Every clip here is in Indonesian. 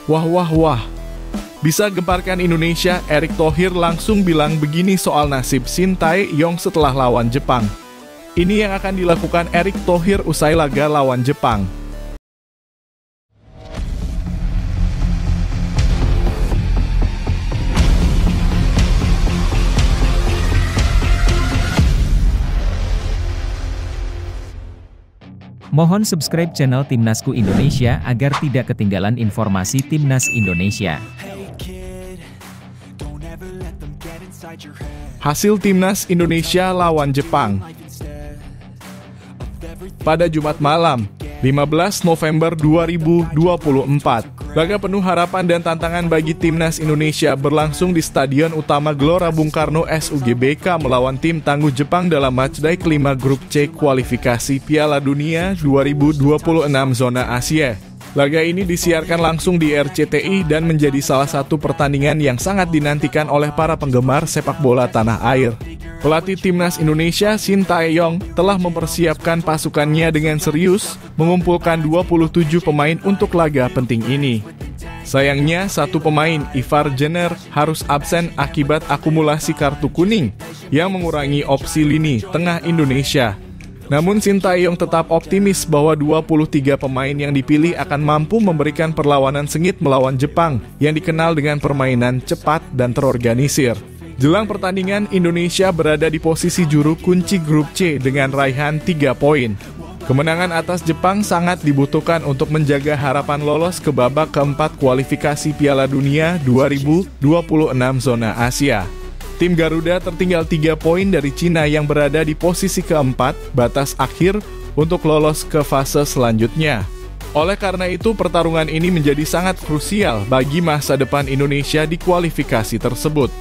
Wah wah wah. Bisa gemparkan Indonesia, Erick Thohir langsung bilang begini soal nasib Shin Tae-yong setelah lawan Jepang. Ini yang akan dilakukan Erick Thohir usai laga lawan Jepang. Mohon subscribe channel Timnasku Indonesia agar tidak ketinggalan informasi Timnas Indonesia. Hasil Timnas Indonesia lawan Jepang. Pada Jumat malam, 15 November 2024, laga penuh harapan dan tantangan bagi Timnas Indonesia berlangsung di Stadion Utama Gelora Bung Karno SUGBK melawan tim tangguh Jepang dalam matchday kelima Grup C kualifikasi Piala Dunia 2026 zona Asia. Laga ini disiarkan langsung di RCTI dan menjadi salah satu pertandingan yang sangat dinantikan oleh para penggemar sepak bola tanah air. Pelatih Timnas Indonesia Shin Tae-yong telah mempersiapkan pasukannya dengan serius, mengumpulkan 27 pemain untuk laga penting ini. Sayangnya, satu pemain, Ivar Jenner, harus absen akibat akumulasi kartu kuning yang mengurangi opsi lini tengah Indonesia. Namun Shin Tae-yong tetap optimis bahwa 23 pemain yang dipilih akan mampu memberikan perlawanan sengit melawan Jepang yang dikenal dengan permainan cepat dan terorganisir. Jelang pertandingan, Indonesia berada di posisi juru kunci Grup C dengan raihan 3 poin. Kemenangan atas Jepang sangat dibutuhkan untuk menjaga harapan lolos ke babak keempat kualifikasi Piala Dunia 2026 zona Asia. Tim Garuda tertinggal 3 poin dari Cina yang berada di posisi keempat, batas akhir untuk lolos ke fase selanjutnya. Oleh karena itu, pertarungan ini menjadi sangat krusial bagi masa depan Indonesia di kualifikasi tersebut.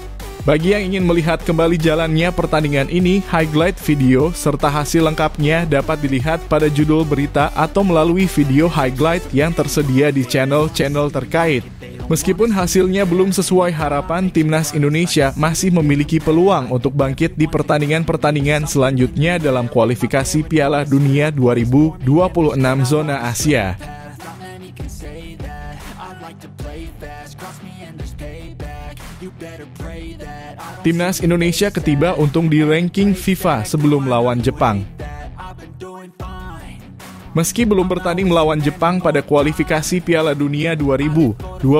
Bagi yang ingin melihat kembali jalannya pertandingan ini, highlight video serta hasil lengkapnya dapat dilihat pada judul berita atau melalui video highlight yang tersedia di channel-channel terkait. Meskipun hasilnya belum sesuai harapan, Timnas Indonesia masih memiliki peluang untuk bangkit di pertandingan-pertandingan selanjutnya dalam kualifikasi Piala Dunia 2026 zona Asia. Timnas Indonesia ketiba untung di ranking FIFA sebelum lawan Jepang. Meski belum bertanding melawan Jepang pada kualifikasi Piala Dunia 2026,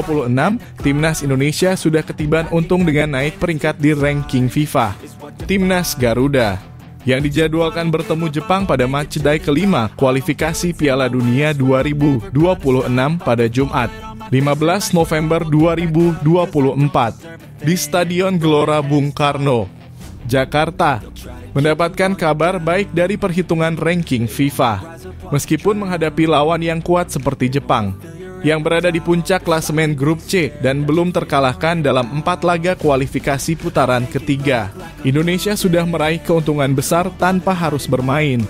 Timnas Indonesia sudah ketiban untung dengan naik peringkat di ranking FIFA. Timnas Garuda, yang dijadwalkan bertemu Jepang pada matchday kelima kualifikasi Piala Dunia 2026 pada Jumat, 15 November 2024, di Stadion Gelora Bung Karno, Jakarta, mendapatkan kabar baik dari perhitungan ranking FIFA. Meskipun menghadapi lawan yang kuat seperti Jepang, yang berada di puncak klasemen Grup C dan belum terkalahkan dalam 4 laga kualifikasi putaran ketiga, Indonesia sudah meraih keuntungan besar tanpa harus bermain.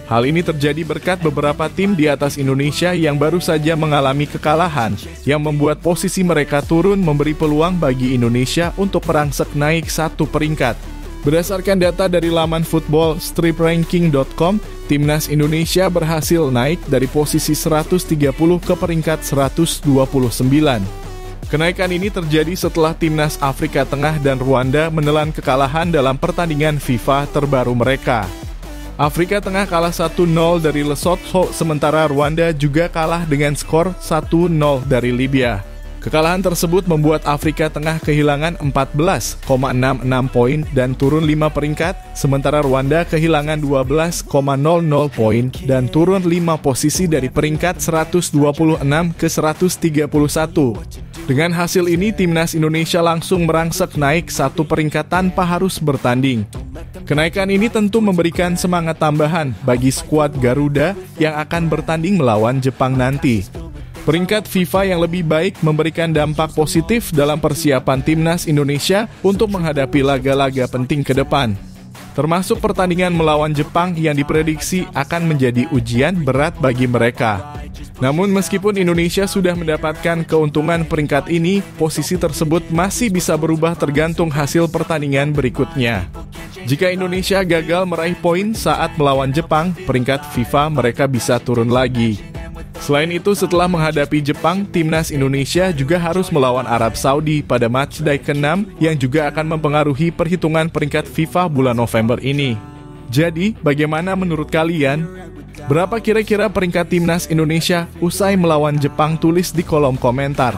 Hal ini terjadi berkat beberapa tim di atas Indonesia yang baru saja mengalami kekalahan, yang membuat posisi mereka turun memberi peluang bagi Indonesia untuk merangsek naik 1 peringkat. Berdasarkan data dari laman footballstripranking.com, Timnas Indonesia berhasil naik dari posisi 130 ke peringkat 129. Kenaikan ini terjadi setelah Timnas Afrika Tengah dan Rwanda menelan kekalahan dalam pertandingan FIFA terbaru mereka. Afrika Tengah kalah 1-0 dari Lesotho, sementara Rwanda juga kalah dengan skor 1-0 dari Libya. Kekalahan tersebut membuat Afrika Tengah kehilangan 14,66 poin dan turun 5 peringkat, sementara Rwanda kehilangan 12,00 poin dan turun 5 posisi dari peringkat 126 ke 131. Dengan hasil ini, Timnas Indonesia langsung merangsek naik 1 peringkat tanpa harus bertanding. Kenaikan ini tentu memberikan semangat tambahan bagi skuad Garuda yang akan bertanding melawan Jepang nanti. Peringkat FIFA yang lebih baik memberikan dampak positif dalam persiapan Timnas Indonesia untuk menghadapi laga-laga penting ke depan, termasuk pertandingan melawan Jepang yang diprediksi akan menjadi ujian berat bagi mereka. Namun meskipun Indonesia sudah mendapatkan keuntungan peringkat ini, posisi tersebut masih bisa berubah tergantung hasil pertandingan berikutnya. Jika Indonesia gagal meraih poin saat melawan Jepang, peringkat FIFA mereka bisa turun lagi. Selain itu, setelah menghadapi Jepang, timnas Indonesia juga harus melawan Arab Saudi pada matchday ke-6 yang juga akan mempengaruhi perhitungan peringkat FIFA bulan November ini. Jadi, bagaimana menurut kalian? Berapa kira-kira peringkat timnas Indonesia usai melawan Jepang? Tulis di kolom komentar.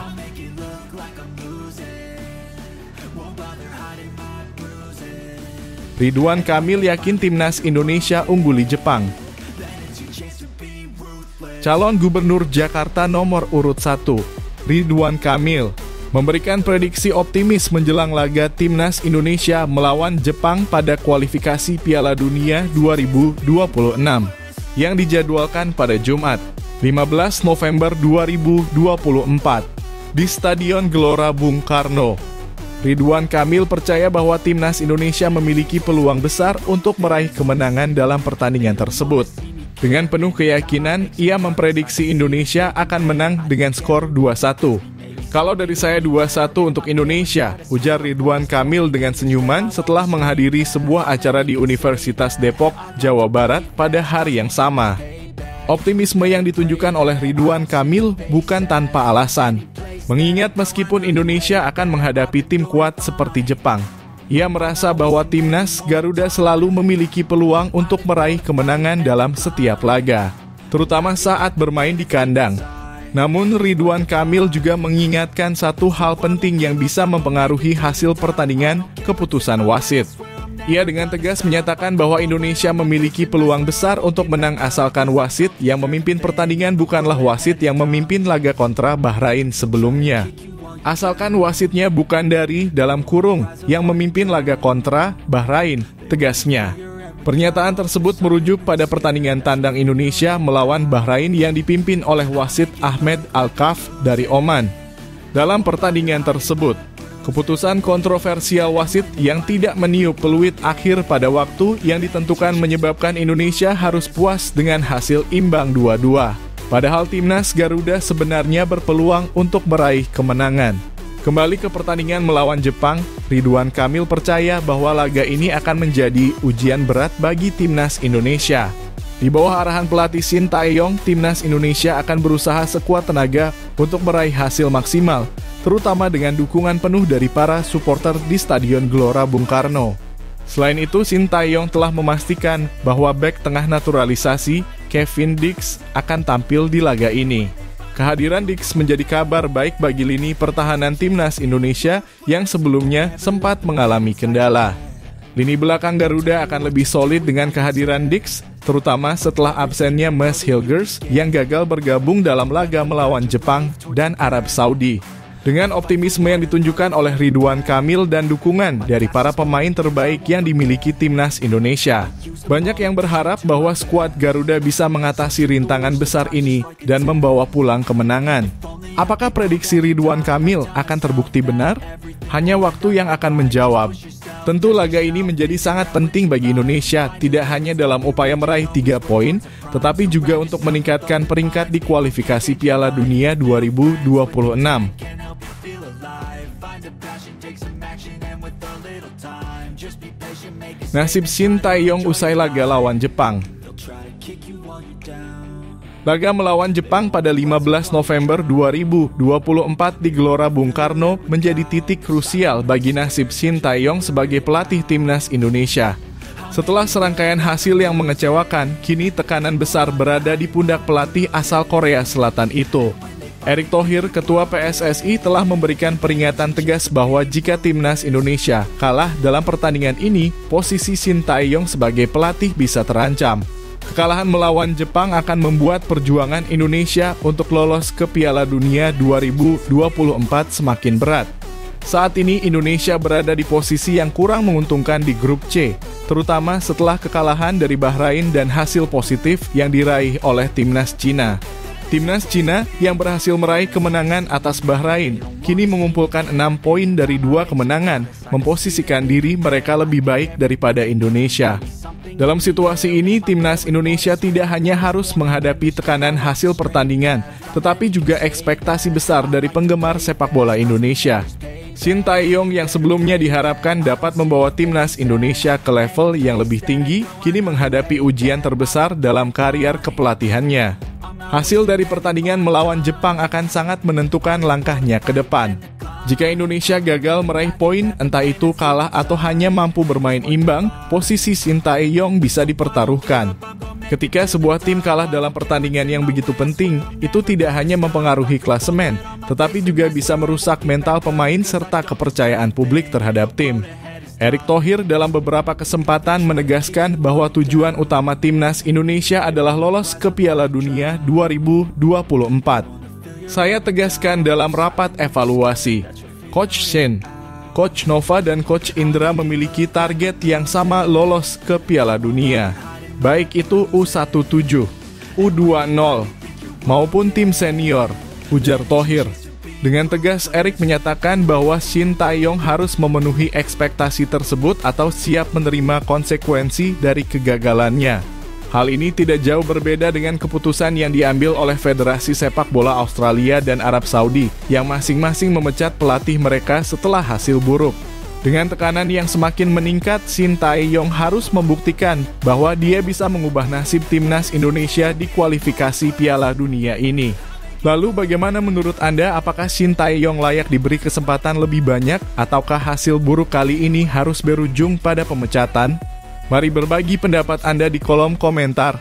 Ridwan Kamil yakin timnas Indonesia ungguli Jepang. Calon Gubernur Jakarta nomor urut 1, Ridwan Kamil, memberikan prediksi optimis menjelang laga timnas Indonesia melawan Jepang pada kualifikasi Piala Dunia 2026 yang dijadwalkan pada Jumat, 15 November 2024 di Stadion Gelora Bung Karno. Ridwan Kamil percaya bahwa timnas Indonesia memiliki peluang besar untuk meraih kemenangan dalam pertandingan tersebut. Dengan penuh keyakinan, ia memprediksi Indonesia akan menang dengan skor 2-1. Kalau dari saya 2-1 untuk Indonesia, ujar Ridwan Kamil dengan senyuman setelah menghadiri sebuah acara di Universitas Depok, Jawa Barat pada hari yang sama. Optimisme yang ditunjukkan oleh Ridwan Kamil bukan tanpa alasan. Mengingat meskipun Indonesia akan menghadapi tim kuat seperti Jepang, ia merasa bahwa timnas Garuda selalu memiliki peluang untuk meraih kemenangan dalam setiap laga, terutama saat bermain di kandang. Namun Ridwan Kamil juga mengingatkan satu hal penting yang bisa mempengaruhi hasil pertandingan, keputusan wasit. Ia dengan tegas menyatakan bahwa Indonesia memiliki peluang besar untuk menang asalkan wasit yang memimpin pertandingan bukanlah wasit yang memimpin laga kontra Bahrain sebelumnya. Asalkan wasitnya bukan dari dalam kurung yang memimpin laga kontra Bahrain, tegasnya. Pernyataan tersebut merujuk pada pertandingan tandang Indonesia melawan Bahrain yang dipimpin oleh wasit Ahmed Al-Kaf dari Oman. Dalam pertandingan tersebut, keputusan kontroversial wasit yang tidak meniup peluit akhir pada waktu yang ditentukan menyebabkan Indonesia harus puas dengan hasil imbang 2-2. Padahal timnas Garuda sebenarnya berpeluang untuk meraih kemenangan. Kembali ke pertandingan melawan Jepang, Ridwan Kamil percaya bahwa laga ini akan menjadi ujian berat bagi timnas Indonesia. Di bawah arahan pelatih Shin Tae-yong, timnas Indonesia akan berusaha sekuat tenaga untuk meraih hasil maksimal, terutama dengan dukungan penuh dari para supporter di Stadion Gelora Bung Karno. Selain itu, Shin Tae-yong telah memastikan bahwa bek tengah naturalisasi Kevin Dix akan tampil di laga ini. Kehadiran Dix menjadi kabar baik bagi lini pertahanan timnas Indonesia yang sebelumnya sempat mengalami kendala. Lini belakang Garuda akan lebih solid dengan kehadiran Dix, terutama setelah absennya Mads Hilgers yang gagal bergabung dalam laga melawan Jepang dan Arab Saudi. Dengan optimisme yang ditunjukkan oleh Ridwan Kamil dan dukungan dari para pemain terbaik yang dimiliki timnas Indonesia, banyak yang berharap bahwa skuad Garuda bisa mengatasi rintangan besar ini dan membawa pulang kemenangan. Apakah prediksi Ridwan Kamil akan terbukti benar? Hanya waktu yang akan menjawab. Tentu laga ini menjadi sangat penting bagi Indonesia, tidak hanya dalam upaya meraih 3 poin, tetapi juga untuk meningkatkan peringkat di kualifikasi Piala Dunia 2026. Nasib Shin Tae-yong usai laga lawan Jepang. Laga melawan Jepang pada 15 November 2024 di Gelora Bung Karno menjadi titik krusial bagi nasib Shin Tae-yong sebagai pelatih timnas Indonesia. Setelah serangkaian hasil yang mengecewakan, kini tekanan besar berada di pundak pelatih asal Korea Selatan itu. Erick Thohir, ketua PSSI, telah memberikan peringatan tegas bahwa jika timnas Indonesia kalah dalam pertandingan ini, posisi Shin Tae-yong sebagai pelatih bisa terancam. Kekalahan melawan Jepang akan membuat perjuangan Indonesia untuk lolos ke Piala Dunia 2024 semakin berat. Saat ini Indonesia berada di posisi yang kurang menguntungkan di grup C, terutama setelah kekalahan dari Bahrain dan hasil positif yang diraih oleh timnas Cina. Timnas Cina yang berhasil meraih kemenangan atas Bahrain kini mengumpulkan 6 poin dari 2 kemenangan, memposisikan diri mereka lebih baik daripada Indonesia. Dalam situasi ini, timnas Indonesia tidak hanya harus menghadapi tekanan hasil pertandingan, tetapi juga ekspektasi besar dari penggemar sepak bola Indonesia. Shin Tae-yong yang sebelumnya diharapkan dapat membawa timnas Indonesia ke level yang lebih tinggi, kini menghadapi ujian terbesar dalam karier kepelatihannya. Hasil dari pertandingan melawan Jepang akan sangat menentukan langkahnya ke depan. Jika Indonesia gagal meraih poin, entah itu kalah atau hanya mampu bermain imbang, posisi Shin Tae-yong bisa dipertaruhkan. Ketika sebuah tim kalah dalam pertandingan yang begitu penting, itu tidak hanya mempengaruhi klasemen, tetapi juga bisa merusak mental pemain serta kepercayaan publik terhadap tim. Erick Thohir dalam beberapa kesempatan menegaskan bahwa tujuan utama timnas Indonesia adalah lolos ke Piala Dunia 2024. Saya tegaskan dalam rapat evaluasi, Coach Shin, Coach Nova dan Coach Indra memiliki target yang sama lolos ke Piala Dunia. Baik itu U17, U20, maupun tim senior, ujar Thohir. Dengan tegas, Erick menyatakan bahwa Shin Tae-yong harus memenuhi ekspektasi tersebut atau siap menerima konsekuensi dari kegagalannya. Hal ini tidak jauh berbeda dengan keputusan yang diambil oleh Federasi Sepak Bola Australia dan Arab Saudi, yang masing-masing memecat pelatih mereka setelah hasil buruk. Dengan tekanan yang semakin meningkat, Shin Tae-yong harus membuktikan bahwa dia bisa mengubah nasib timnas Indonesia di kualifikasi Piala Dunia ini. Lalu bagaimana menurut Anda, apakah Shin Tae-yong layak diberi kesempatan lebih banyak ataukah hasil buruk kali ini harus berujung pada pemecatan? Mari berbagi pendapat Anda di kolom komentar.